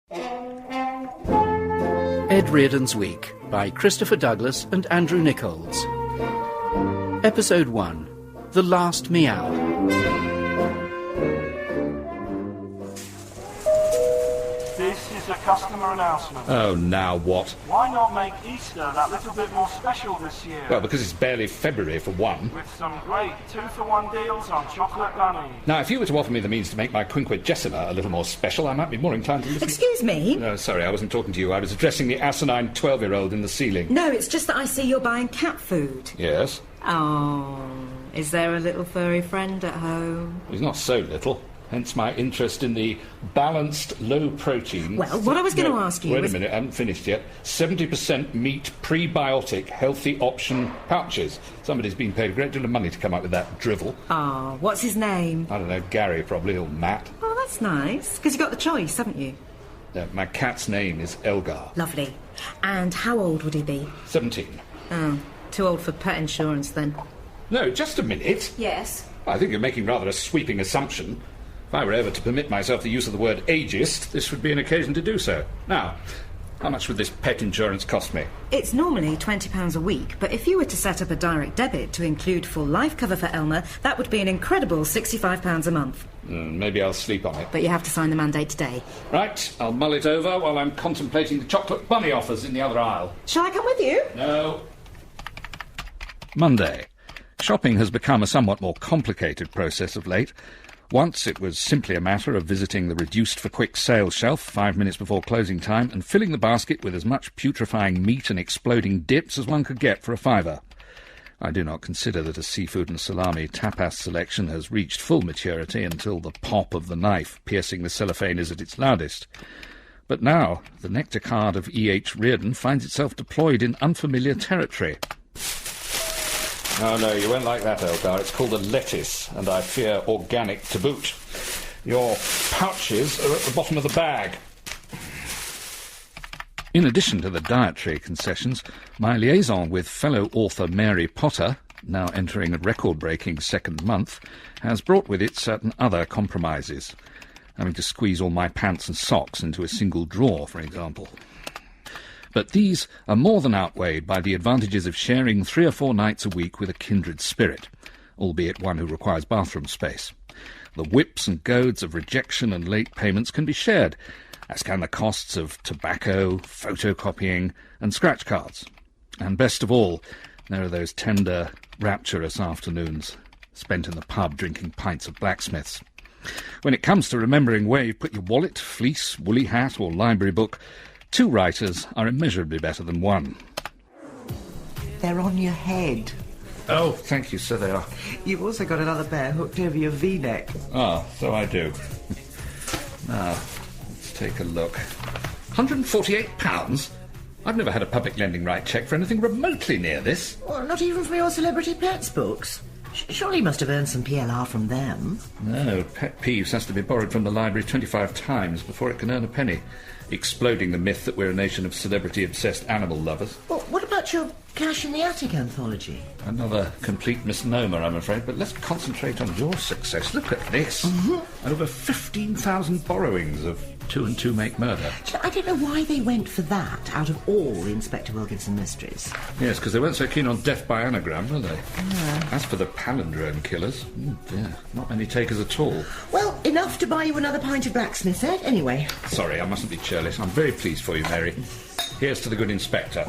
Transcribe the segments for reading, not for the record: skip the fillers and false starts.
Ed Reardon's Week by Christopher Douglas and Andrew Nickolds. Episode 1. The Last Miaow. This is a customer announcement. Oh, now what? Why not make Easter that little bit more special this year? Well, because it's barely February for one. With some great 2-for-1 deals on chocolate bunny. Now, if you were to offer me the means to make my quinquagesima a little more special, I might be more inclined to listen. Excuse me? No, sorry, I wasn't talking to you. I was addressing the asinine 12-year-old in the ceiling. No, it's just that I see you're buying cat food. Yes? Oh, is there a little furry friend at home? He's not so little. Hence my interest in the balanced, low-protein... Well, what I was going to ask you Wait was... a minute, I haven't finished yet. 70% meat, prebiotic, healthy option pouches. Somebody's been paid a great deal of money to come up with that drivel. Oh, what's his name? I don't know, Gary probably, or Matt. Oh, that's nice. Because you got the choice, haven't you? My cat's name is Elgar. Lovely. And how old would he be? 17. Oh, too old for pet insurance, then. No, just a minute. Yes? I think you're making rather a sweeping assumption. If I were ever to permit myself the use of the word ageist, this would be an occasion to do so. Now, how much would this pet insurance cost me? It's normally £20 a week, but if you were to set up a direct debit to include full life cover for Elmer, that would be an incredible £65 a month. Maybe I'll sleep on it. But you have to sign the mandate today. Right, I'll mull it over while I'm contemplating the chocolate bunny offers in the other aisle. Shall I come with you? No. Monday. Shopping has become a somewhat more complicated process of late. Once it was simply a matter of visiting the reduced-for-quick sale shelf 5 minutes before closing time and filling the basket with as much putrefying meat and exploding dips as one could get for a £5. I do not consider that a seafood and salami tapas selection has reached full maturity until the pop of the knife piercing the cellophane is at its loudest. But now the nectar card of E.H. Reardon finds itself deployed in unfamiliar territory. Oh, no, you won't like that, Elgar. It's called a lettuce, and I fear organic to boot. Your pouches are at the bottom of the bag. In addition to the dietary concessions, my liaison with fellow author Mary Potter, now entering a record-breaking second month, has brought with it certain other compromises. Having to squeeze all my pants and socks into a single drawer, for example. But these are more than outweighed by the advantages of sharing 3 or 4 nights a week with a kindred spirit, albeit one who requires bathroom space. The whips and goads of rejection and late payments can be shared, as can the costs of tobacco, photocopying and scratch cards. And best of all, there are those tender, rapturous afternoons spent in the pub drinking pints of blacksmiths. When it comes to remembering where you've put your wallet, fleece, woolly hat or library book, 2 writers are immeasurably better than 1. They're on your head. Oh, thank you, so they are. You've also got another pair hooked over your V-neck. Ah, so I do. Now, let's take a look. £148? I've never had a public lending right check for anything remotely near this. Well, not even for your celebrity pets books. Surely you must have earned some PLR from them. No, Pet Peeves has to be borrowed from the library 25 times before it can earn a penny, exploding the myth that we're a nation of celebrity-obsessed animal lovers. Well, what about your Cash in the Attic anthology? Another complete misnomer, I'm afraid, but let's concentrate on your success. Look at this. Over 15,000 borrowings of 2 and 2 Make Murder. I don't know why they went for that out of all the Inspector Wilkinson mysteries. Yes, because they weren't so keen on death by anagram, were they? As for the palindrome killers, dear, not many takers at all. Well, enough to buy you another pint of blacksmith, Ed, anyway. Sorry, I mustn't be churlish. I'm very pleased for you, Mary. Here's to the good inspector.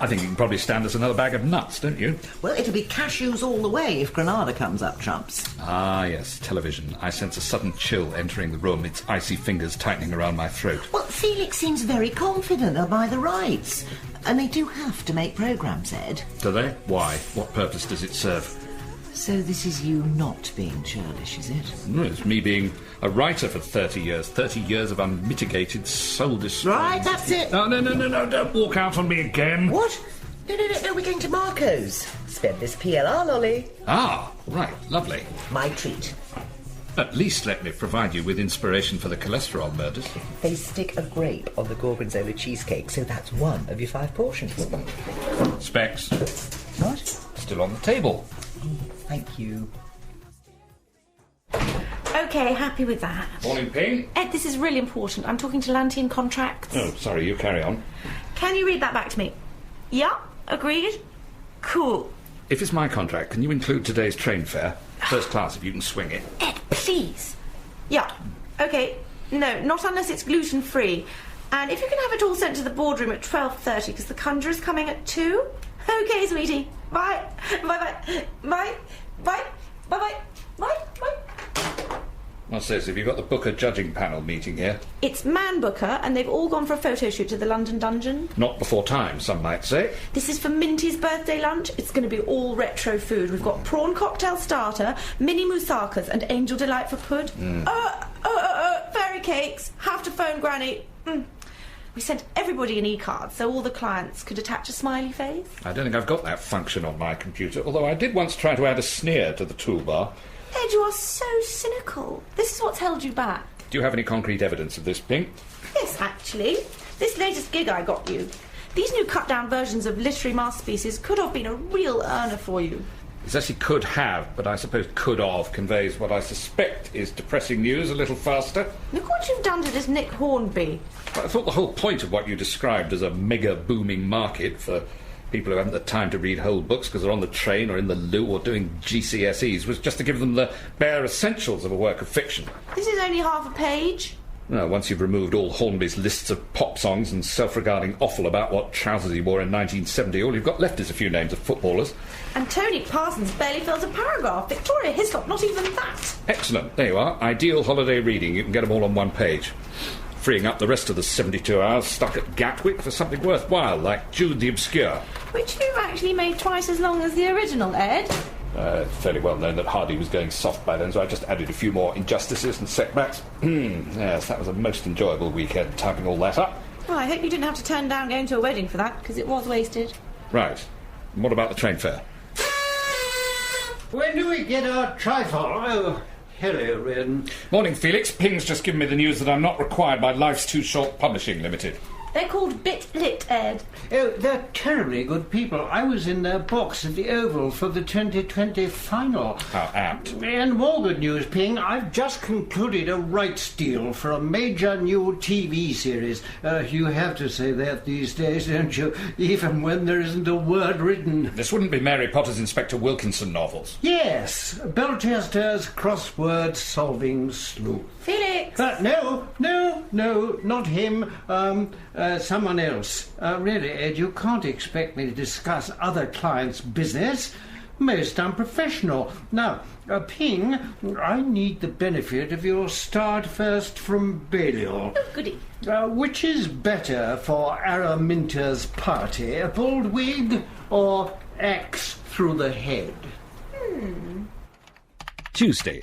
I think you can probably stand us another bag of nuts, don't you? Well, it'll be cashews all the way if Granada comes up trumps. Ah, yes, television. I sense a sudden chill entering the room, its icy fingers tightening around my throat. Well, Felix seems very confident they'll buy the rights. And they do have to make programmes, Ed. Do they? Why? What purpose does it serve? So this is you not being churlish, is it? It's me being a writer for 30 years. 30 years of unmitigated soul destroy. Right, that's it. No, don't walk out on me again. What? No, we're going to Marco's. Spend this PLR, lolly. Ah, right, lovely. My treat. At least let me provide you with inspiration for the cholesterol murders. They stick a grape on the gorgonzola cheesecake, so that's one of your 5 portions. Specs. What? Still on the table. Thank you. OK, happy with that. Morning, Ping. Ed, this is really important. I'm talking to Lantian Contracts. Oh, sorry, you carry on. Can you read that back to me? Yeah, agreed. Cool. If it's my contract, can you include today's train fare? First class, if you can swing it. Ed, please. Yeah, OK. No, not unless it's gluten-free. And if you can have it all sent to the boardroom at 12:30, because the conjurer's coming at 2. OK, sweetie. Bye. Bye-bye. Bye. Bye. Bye-bye. Bye. Bye. What's this? Have you got the Booker judging panel meeting here? It's Man Booker, and they've all gone for a photo shoot to the London Dungeon. Not before time, some might say. This is for Minty's birthday lunch. It's going to be all retro food. We've got prawn cocktail starter, mini moussakas, and angel delight for pud. Fairy cakes. Have to phone Granny. We sent everybody an e-card so all the clients could attach a smiley face. I don't think I've got that function on my computer, although I did once try to add a sneer to the toolbar. Ed, you are so cynical. This is what's held you back. Do you have any concrete evidence of this, Ping? Yes, actually. This latest gig I got you. These new cut-down versions of literary masterpieces could have been a real earner for you. It's actually could have, but I suppose could have conveys what I suspect is depressing news a little faster. Look what you've done to this Nick Hornby. I thought the whole point of what you described as a mega booming market for people who haven't the time to read whole books because they're on the train or in the loo or doing GCSEs was just to give them the bare essentials of a work of fiction. This is only half a page. No, once you've removed all Hornby's lists of pop songs and self-regarding offal about what trousers he wore in 1970, all you've got left is a few names of footballers. And Tony Parsons barely fills a paragraph. Victoria Hislop, not even that. Excellent. There you are. Ideal holiday reading. You can get them all on one page. Freeing up the rest of the 72 hours stuck at Gatwick for something worthwhile, like Jude the Obscure. Which you've actually made twice as long as the original, Ed. Fairly well known that Hardy was going soft by then, so I just added a few more injustices and setbacks. Yes, that was a most enjoyable weekend, typing all that up. Well, I hope you didn't have to turn down going to a wedding for that, because it was wasted. Right. And what about the train fare? When do we get our trifle? Oh, hello, Reardon. Morning, Felix. Ping's just given me the news that I'm not required by Life's Too Short Publishing Limited. They're called Bit Lit, Ed. Oh, they're terribly good people. I was in their box at the Oval for the 2020 final. How apt. And more good news, Ping. I've just concluded a rights deal for a major new TV series. You have to say that these days, don't you? Even when there isn't a word written. This wouldn't be Mary Potter's Inspector Wilkinson novels. Yes, Belchester's crossword-solving sleuth. Felix! No, not him. Someone else. Really, Ed, you can't expect me to discuss other clients' business. Most unprofessional. Now, Ping, I need the benefit of your start first from Balliol. Oh, goody. Which is better for Araminta's party, a bald wig or axe through the head? Tuesday.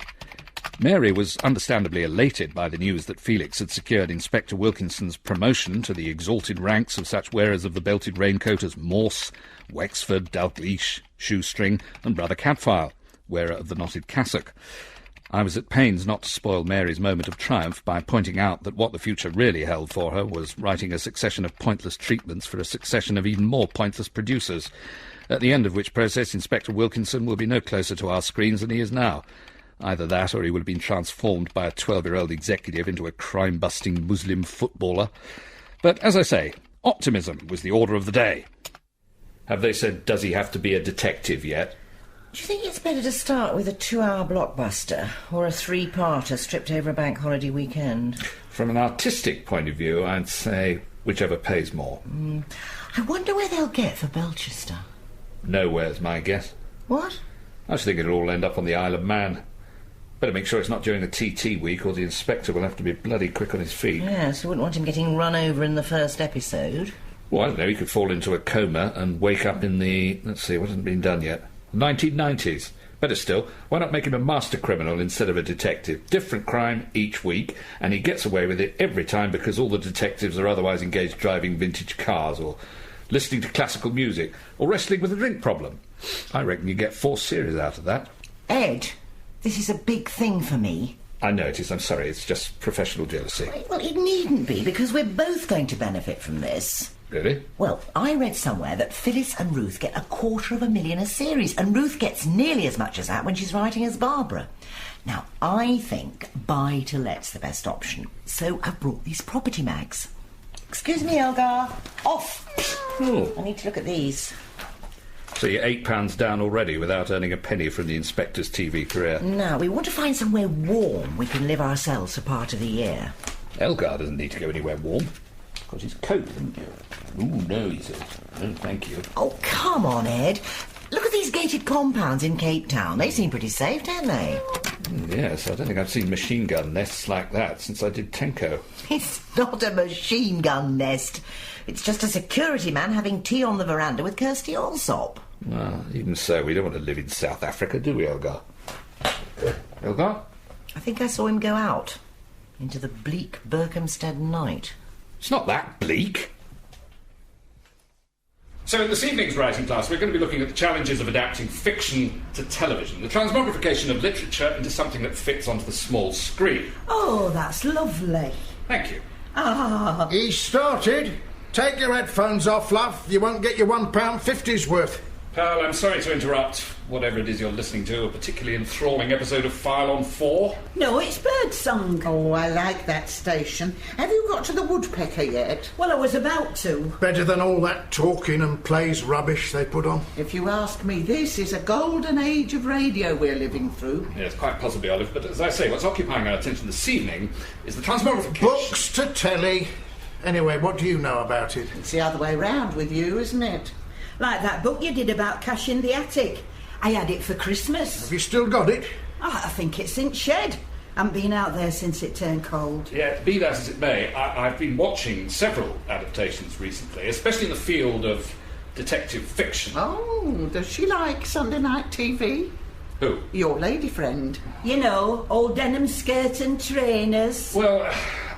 Mary was understandably elated by the news that Felix had secured Inspector Wilkinson's promotion to the exalted ranks of such wearers of the belted raincoat as Morse, Wexford, Dalgleish, Shoestring, and Brother Cadfael, wearer of the knotted cassock. I was at pains not to spoil Mary's moment of triumph by pointing out that what the future really held for her was writing a succession of pointless treatments for a succession of even more pointless producers, at the end of which process Inspector Wilkinson will be no closer to our screens than he is now. Either that, or he would have been transformed by a 12-year-old executive into a crime-busting Muslim footballer. But, as I say, optimism was the order of the day. Have they said, does he have to be a detective yet? Do you think it's better to start with a 2-hour blockbuster or a 3-parter stripped over a bank holiday weekend? From an artistic point of view, I'd say whichever pays more. I wonder where they'll get for Belchester. Nowhere's my guess. What? I was thinking it'll all end up on the Isle of Man. Better make sure it's not during a TT week, or the inspector will have to be bloody quick on his feet. Yes, you wouldn't want him getting run over in the first episode. Well, I don't know, he could fall into a coma and wake up in the... Let's see, what hasn't been done yet? 1990s. Better still, why not make him a master criminal instead of a detective? Different crime each week, and he gets away with it every time because all the detectives are otherwise engaged driving vintage cars, or listening to classical music, or wrestling with a drink problem. I reckon you get 4 series out of that. Ed, this is a big thing for me. I know it is, I'm sorry, it's just professional jealousy. Well, it needn't be, because we're both going to benefit from this. Really? Well, I read somewhere that Phyllis and Ruth get $250,000 a series, and Ruth gets nearly as much as that when she's writing as Barbara. Now, I think buy-to-let's the best option, so I've brought these property mags. Excuse me, Elgar. Off! Oh. I need to look at these. So you're £8 down already without earning a penny from the inspector's TV career? Now, we want to find somewhere warm we can live ourselves for part of the year. Elgar doesn't need to go anywhere warm. Got his coat, hasn't you? Ooh, no, he says. No, thank you. Oh, come on, Ed. Look at these gated compounds in Cape Town. They seem pretty safe, don't they? Yes, I don't think I've seen machine gun nests like that since I did Tenko. It's not a machine gun nest. It's just a security man having tea on the veranda with Kirsty Allsop. Well, even so, we don't want to live in South Africa, do we, Elgar? Elgar? I think I saw him go out into the bleak Berkhamsted night. It's not that bleak. So in this evening's writing class, we're going to be looking at the challenges of adapting fiction to television, the transmogrification of literature into something that fits onto the small screen. Oh, that's lovely. Thank you. Ah. He started. Take your headphones off, love. You won't get your £1.50's worth. Pearl, I'm sorry to interrupt whatever it is you're listening to, a particularly enthralling episode of File on 4. No, it's Birdsong. Oh, I like that station. Have you got to the woodpecker yet? Well, I was about to. Better than all that talking and plays rubbish they put on. If you ask me, this is a golden age of radio we're living through. Yes, quite possibly, Olive, but as I say, what's occupying our attention this evening is the transmogrification... Books to telly. Anyway, what do you know about it? It's the other way round with you, isn't it? Like that book you did about Cash in the Attic. I had it for Christmas. Have you still got it? Oh, I think it's in shed. Haven't been out there since it turned cold. Yeah, be that as it may, I've been watching several adaptations recently, especially in the field of detective fiction. Oh, does she like Sunday night TV? Who? Your lady friend. You know, old denim skirt and trainers. Well,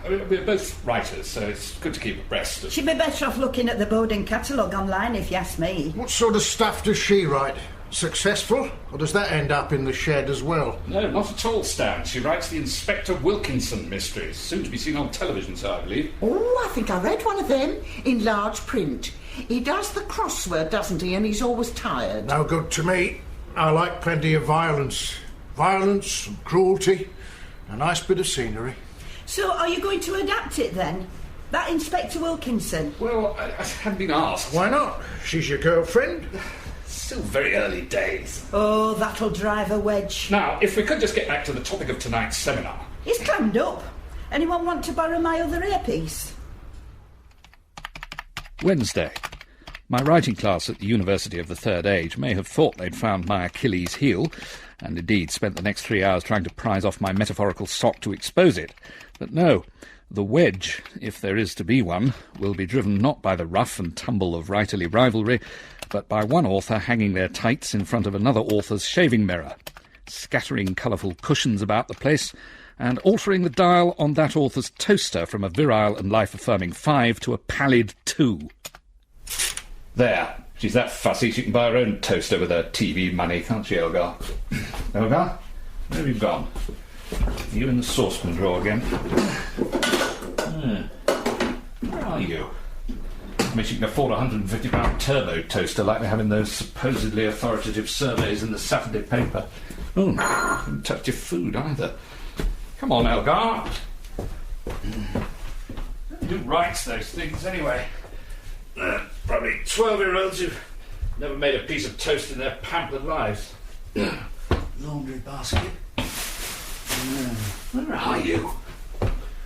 I mean, we're both writers, so it's good to keep abreast of... She'd be better off looking at the Bowden catalogue online, if you ask me. What sort of stuff does she write? Successful? Or does that end up in the shed as well? No, not at all, Stan. She writes the Inspector Wilkinson mysteries, soon to be seen on television, so I believe. Oh, I think I read one of them in large print. He does the crossword, doesn't he? And he's always tired. No good to me. I like plenty of violence. Violence and cruelty. A nice bit of scenery. So, are you going to adapt it then? That Inspector Wilkinson? Well, I haven't been asked. Why not? She's your girlfriend. Still very early days. Oh, that'll drive a wedge. Now, if we could just get back to the topic of tonight's seminar. It's clammed up. Anyone want to borrow my other earpiece? Wednesday. My writing class at the University of the Third Age may have thought they'd found my Achilles heel, and indeed spent the next 3 hours trying to prise off my metaphorical sock to expose it. But no, the wedge, if there is to be one, will be driven not by the rough and tumble of writerly rivalry, but by one author hanging their tights in front of another author's shaving mirror, scattering colourful cushions about the place, and altering the dial on that author's toaster from a virile and life-affirming 5 to a pallid 2. There. She's that fussy she can buy her own toaster with her TV money, can't she, Elgar? Elgar? Where have you gone? Are you in the saucepan drawer again? Where are you? I mean, she can afford a £150 turbo toaster like they have in those supposedly authoritative surveys in the Saturday paper. Oh, haven't touched your food either. Come on, Elgar. Who writes those things anyway? Probably 12-year-olds who've never made a piece of toast in their pampered lives. Laundry basket. Where are you?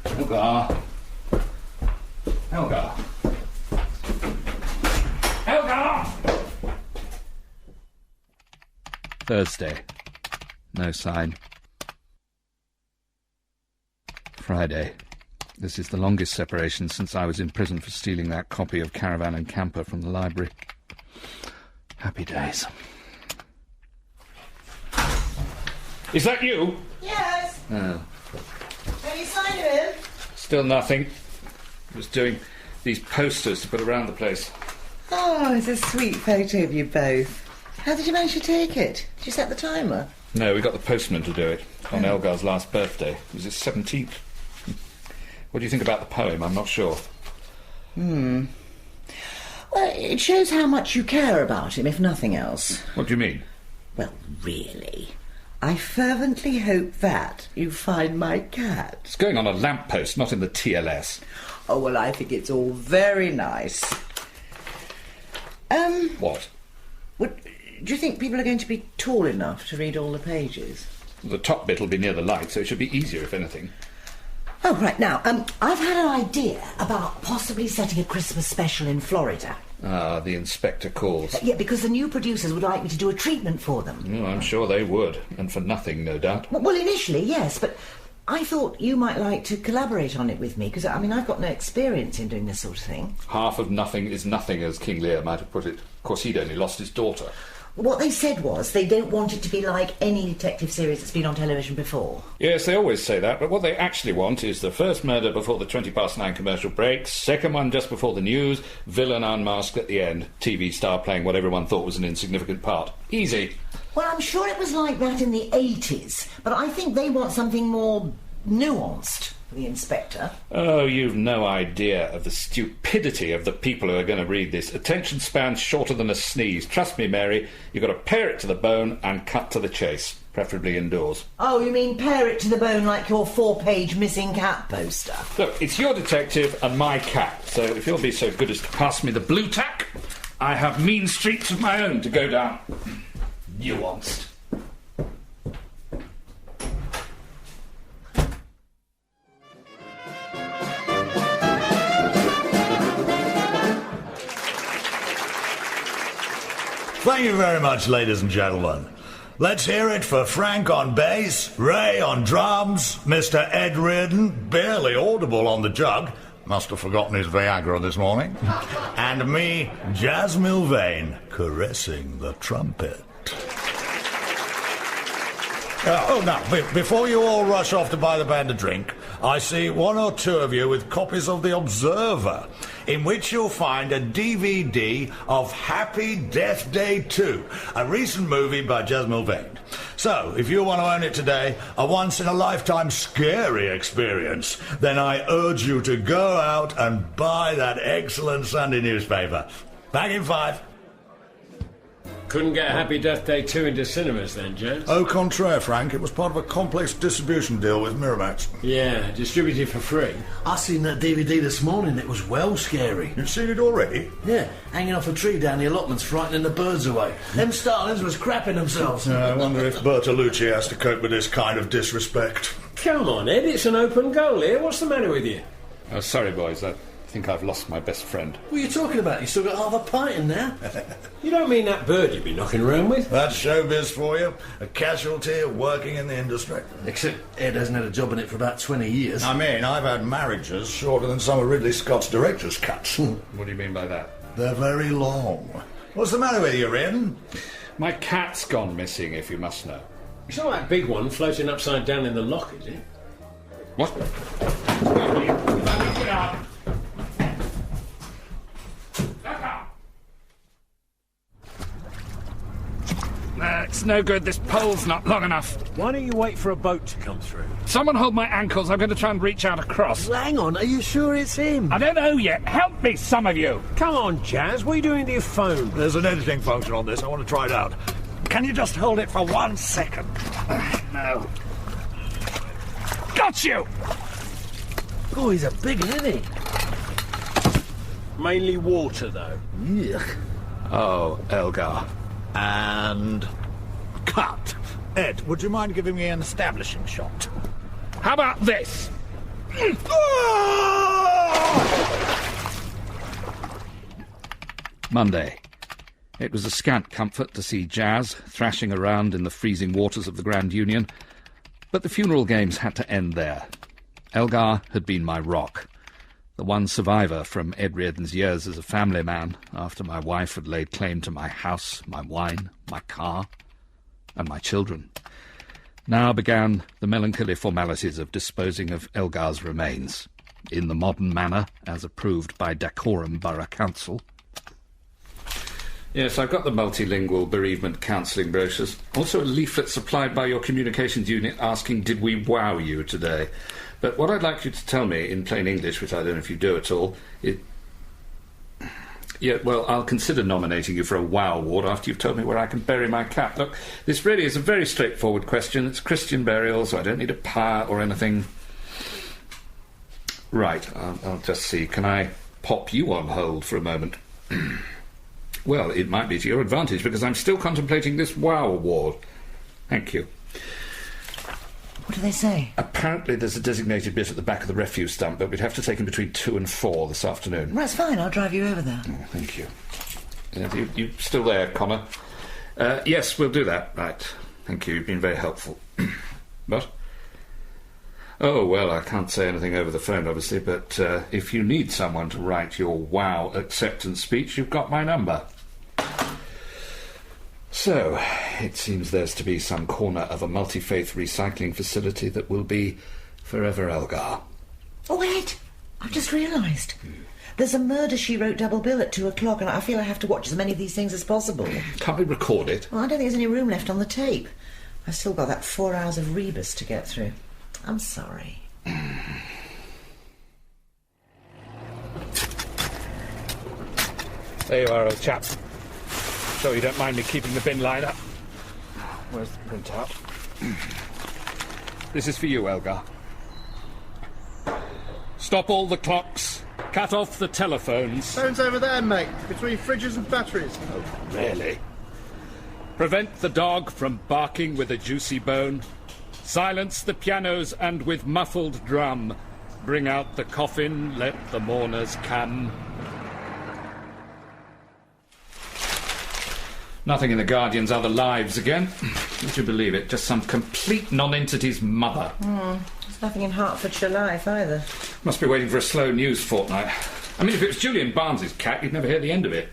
Elgar. Elgar. Elgar! Thursday. No sign. Friday. This is the longest separation since I was in prison for stealing that copy of Caravan and Camper from the library. Happy days. Is that you? Yes. Oh. Any sign of him? Still nothing. I was doing these posters to put around the place. Oh, it's a sweet photo of you both. How did you manage to take it? Did you set the timer? No, we got the postman to do it on Elgar's last birthday. It was his 17th. What do you think about the poem? I'm not sure. Well, it shows how much you care about him, if nothing else. What do you mean? Well, really, I fervently hope that you find my cat. It's going on a lamppost, not in the TLS. Oh, well, I think it's all very nice. What? Do you think people are going to be tall enough to read all the pages? The top bit will be near the light, so it should be easier, if anything. Oh, right, now, I've had an idea about possibly setting a Christmas special in Florida. Ah, the inspector calls. Yeah, because the new producers would like me to do a treatment for them. Oh, I'm sure they would, and for nothing, no doubt. Well, initially, yes, but I thought you might like to collaborate on it with me, because, I've got no experience in doing this sort of thing. Half of nothing is nothing, as King Lear might have put it. Of course, he'd only lost his daughter. What they said was they don't want it to be like any detective series that's been on television before. Yes, they always say that, but what they actually want is the first murder before the 9:20 commercial break, second one just before the news, villain unmasked at the end, TV star playing what everyone thought was an insignificant part. Easy. Well, I'm sure it was like that in the 80s, but I think they want something more nuanced for the inspector. Oh, you've no idea of the stupidity of the people who are going to read this. Attention span shorter than a sneeze. Trust me, Mary, you've got to pare it to the bone and cut to the chase, preferably indoors. Oh, you mean pare it to the bone like your 4-page missing cat poster? Look, it's your detective and my cat, so if you'll be so good as to pass me the blue tack, I have mean streets of my own to go down. Nuanced. Thank you very much, ladies and gentlemen. Let's hear it for Frank on bass, Ray on drums, Mr. Ed Reardon, barely audible on the jug, must have forgotten his Viagra this morning, and me, Jazz Milvain, caressing the trumpet. Now, before you all rush off to buy the band a drink, I see one or two of you with copies of The Observer, in which you'll find a DVD of Happy Death Day 2, a recent movie by Jazz Milvain. So, if you want to own it today, a once-in-a-lifetime scary experience, then I urge you to go out and buy that excellent Sunday newspaper. Back in 5. Couldn't get Happy Death Day 2 into cinemas then, James? Au contraire, Frank. It was part of a complex distribution deal with Miramax. Yeah, distributed for free. I seen that DVD this morning. It was well scary. You've seen it already? Yeah, hanging off a tree down the allotments, frightening the birds away. Them starlings was crapping themselves. I wonder if Bertolucci has to cope with this kind of disrespect. Come on, Ed, it's an open goal here. What's the matter with you? Oh, sorry, boys. I think I've lost my best friend. What are you talking about? You still got half a pint in there. You don't mean that bird you've been knocking around with? That's showbiz for you. A casualty of working in the industry. Except Ed hasn't had a job in it for about 20 years. I mean, I've had marriages shorter than some of Ridley Scott's director's cuts. What do you mean by that? They're very long. What's the matter with you, Reardon? My cat's gone missing, if you must know. It's not that big one floating upside down in the lock, is it? What? It's no good. This pole's not long enough. Why don't you wait for a boat to come through? Someone hold my ankles. I'm going to try and reach out across. Hang on, are you sure it's him? I don't know yet. Help me, some of you. Come on, Jazz. What are you doing to your phone? There's an editing function on this. I want to try it out. Can you just hold it for 1 second? No. Got you! Oh, he's a big one, isn't he? Mainly water, though. Yuck. Oh, Elgar. And cut. Ed, would you mind giving me an establishing shot? How about this? Monday. It was a scant comfort to see Jazz thrashing around in the freezing waters of the Grand Union, but the funeral games had to end there. Elgar had been my rock, the one survivor from Ed Reardon's years as a family man after my wife had laid claim to my house, my wine, my car, and my children. Now began the melancholy formalities of disposing of Elgar's remains, in the modern manner as approved by Dacorum Borough Council. Yes, I've got the multilingual bereavement counselling brochures. Also a leaflet supplied by your communications unit asking, did we wow you today? But what I'd like you to tell me in plain English, which I don't know if you do at all, is... Yeah, well, I'll consider nominating you for a WOW award after you've told me where I can bury my cat. Look, this really is a very straightforward question. It's Christian burial, so I don't need a pyre or anything. Right, I'll just see. Can I pop you on hold for a moment? Well, it might be to your advantage, because I'm still contemplating this WOW award. Thank you. What do they say? Apparently there's a designated bit at the back of the refuse dump, but we'd have to take him between 2 and 4 this afternoon. That's fine, I'll drive you over there. Oh, thank you. You still there, Connor? Yes, we'll do that. Right. Thank you, you've been very helpful. What? Oh, well, I can't say anything over the phone, obviously, but if you need someone to write your WOW acceptance speech, you've got my number. So, it seems there's to be some corner of a multi-faith recycling facility that will be forever Elgar. Oh, Ed, I've just realised. There's a Murder, She Wrote double bill at 2 o'clock, and I feel I have to watch as many of these things as possible. Can't we record it? Well, I don't think there's any room left on the tape. I've still got that 4 hours of rebus to get through. I'm sorry. There you are, old chap. Sure you don't mind me keeping the bin line up. Where's the printout? This is for you, Elgar. Stop all the clocks. Cut off the telephones. Phone's over there, mate, between fridges and batteries. Oh, really? Prevent the dog from barking with a juicy bone. Silence the pianos and with muffled drum. Bring out the coffin, let the mourners come. Nothing in the Guardian's other lives again. Would you believe it? Just some complete non-entity's mother. There's nothing in Hertfordshire Life either. Must be waiting for a slow news fortnight. I mean, if it was Julian Barnes's cat, you'd never hear the end of it.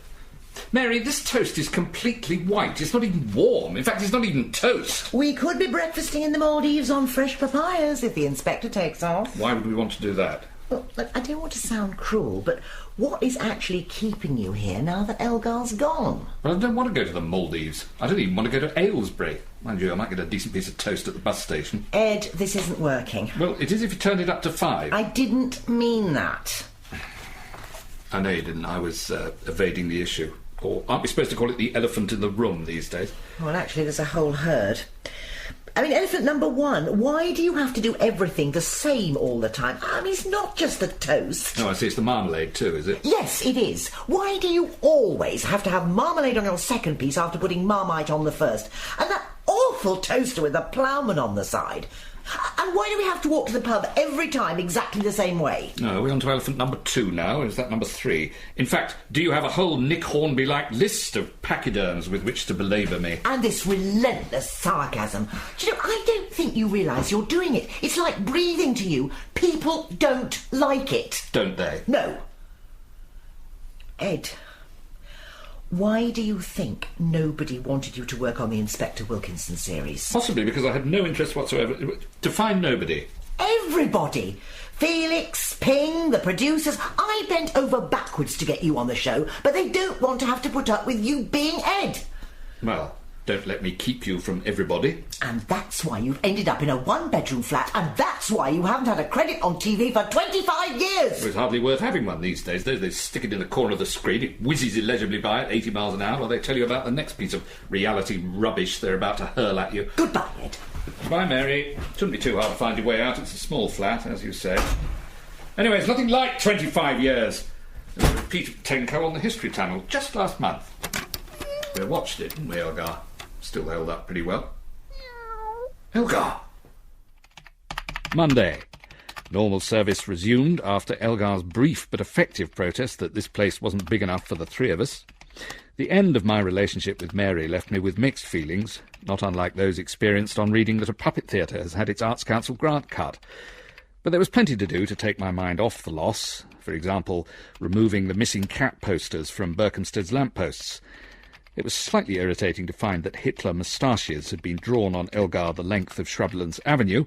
Mary, this toast is completely white. It's not even warm. In fact, it's not even toast. We could be breakfasting in the Maldives on fresh papayas if the inspector takes off. Why would we want to do that? Well, look, I don't want to sound cruel, but what is actually keeping you here now that Elgar's gone? Well, I don't want to go to the Maldives. I don't even want to go to Aylesbury. Mind you, I might get a decent piece of toast at the bus station. Ed, this isn't working. Well, it is if you turned it up to 5. I didn't mean that. I know you didn't. I was evading the issue. Or aren't we supposed to call it the elephant in the room these days? Well, actually, there's a whole herd. I mean, elephant number 1, why do you have to do everything the same all the time? I mean, it's not just the toast. No, I see, it's the marmalade too, is it? Yes, it is. Why do you always have to have marmalade on your second piece after putting Marmite on the first? And that awful toaster with the ploughman on the side? And why do we have to walk to the pub every time exactly the same way? No, are we on to elephant number 2 now, or is that number 3? In fact, do you have a whole Nick Hornby-like list of pachyderms with which to belabour me? And this relentless sarcasm. Do you know, I don't think you realise you're doing it. It's like breathing to you. People don't like it. Don't they? No. Ed, why do you think nobody wanted you to work on the Inspector Wilkinson series? Possibly because I had no interest whatsoever. Define nobody. Everybody. Felix, Ping, the producers. I bent over backwards to get you on the show, but they don't want to have to put up with you being Ed. Well, don't let me keep you from everybody. And that's why you've ended up in a one-bedroom flat, and that's why you haven't had a credit on TV for 25 years! Well, it's hardly worth having one these days. They stick it in the corner of the screen, it whizzes illegibly by at 80 miles an hour, while they tell you about the next piece of reality rubbish they're about to hurl at you. Goodbye, Ed. Goodbye, Mary. Shouldn't be too hard to find your way out. It's a small flat, as you say. Anyway, it's nothing like 25 years. There was a repeat of Tenko on the History Channel just last month. We watched it, didn't we, Elgar? Still held up pretty well. Elgar! Monday. Normal service resumed after Elgar's brief but effective protest that this place wasn't big enough for the 3 of us. The end of my relationship with Mary left me with mixed feelings, not unlike those experienced on reading that a puppet theatre has had its Arts Council grant cut. But there was plenty to do to take my mind off the loss. For example, removing the missing cat posters from Berkhamsted's lampposts. It was slightly irritating to find that Hitler moustaches had been drawn on Elgar the length of Shrublands Avenue,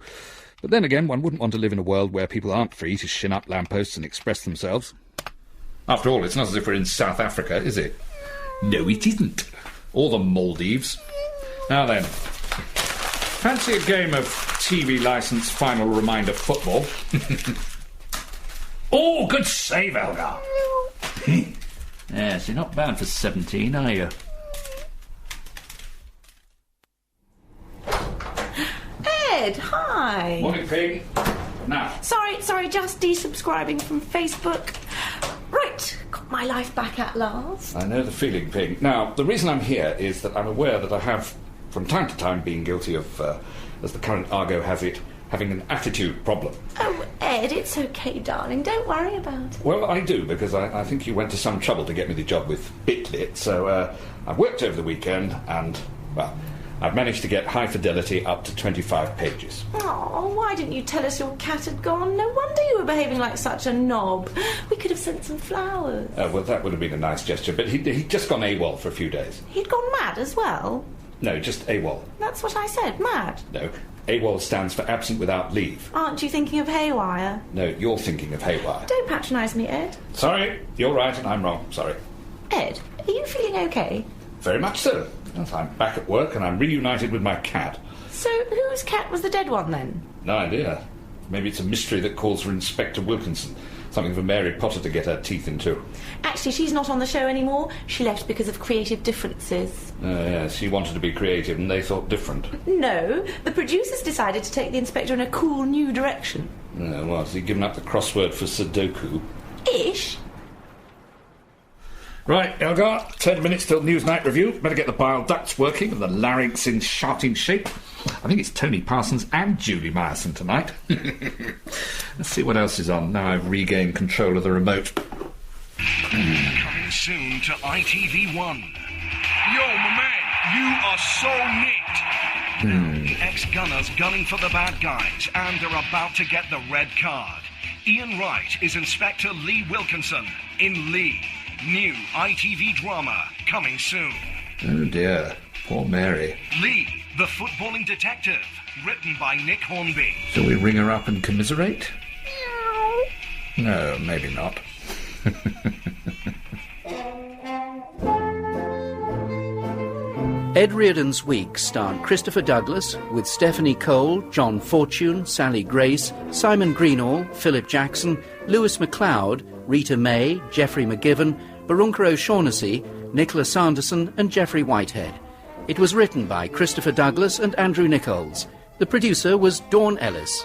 but then again one wouldn't want to live in a world where people aren't free to shin up lampposts and express themselves. After all, it's not as if we're in South Africa, is it? No, it isn't. Or the Maldives. Now then, fancy a game of TV licence final reminder football? Oh, good save, Elgar. Yes, you're not bad for 17, are you? Ed, hi. Morning, Ping. Now. Sorry, just desubscribing from Facebook. Right, got my life back at last. I know the feeling, Ping. Now, the reason I'm here is that I'm aware that I have, from time to time, been guilty of, as the current argot has it, having an attitude problem. Oh, Ed, it's okay, darling. Don't worry about it. Well, I do, because I think you went to some trouble to get me the job with Bitlit, so I've worked over the weekend and, well, I've managed to get high fidelity up to 25 pages. Oh, why didn't you tell us your cat had gone? No wonder you were behaving like such a knob. We could have sent some flowers. Well, that would have been a nice gesture, but he'd just gone AWOL for a few days. He'd gone mad as well? No, just AWOL. That's what I said, mad. No, AWOL stands for absent without leave. Aren't you thinking of haywire? No, you're thinking of haywire. Don't patronise me, Ed. Sorry, you're right and I'm wrong. Sorry. Ed, are you feeling okay? Very much so. Yes, I'm back at work and I'm reunited with my cat. So whose cat was the dead one, then? No idea. Maybe it's a mystery that calls for Inspector Wilkinson. Something for Mary Potter to get her teeth into. Actually, she's not on the show anymore. She left because of creative differences. Yes, she wanted to be creative and they thought different. No, the producers decided to take the Inspector in a cool new direction. Well, has he given up the crossword for Sudoku? Ish. Right, Elgar, 10 minutes till Newsnight Review. Better get the bile ducts working and the larynx in shouting shape. I think it's Tony Parsons and Julie Myerson tonight. Let's see what else is on. Now I've regained control of the remote. Coming soon to ITV1. Yo, my man, you are so neat. Ex-gunners gunning for the bad guys, and they're about to get the red card. Ian Wright is Inspector Lee Wilkinson in Lee. New ITV drama coming soon. Oh dear, poor Mary. Lee, the footballing detective, written by Nick Hornby. Shall we ring her up and commiserate? No, maybe not. Ed Reardon's Week starred Christopher Douglas with Stephanie Cole, John Fortune, Sally Grace, Simon Greenall, Philip Jackson, Lewis MacLeod, Rita May, Geoffrey McGiven, Barunka O'Shaughnessy, Nicholas Sanderson and Geoffrey Whitehead. It was written by Christopher Douglas and Andrew Nickolds. The producer was Dawn Ellis.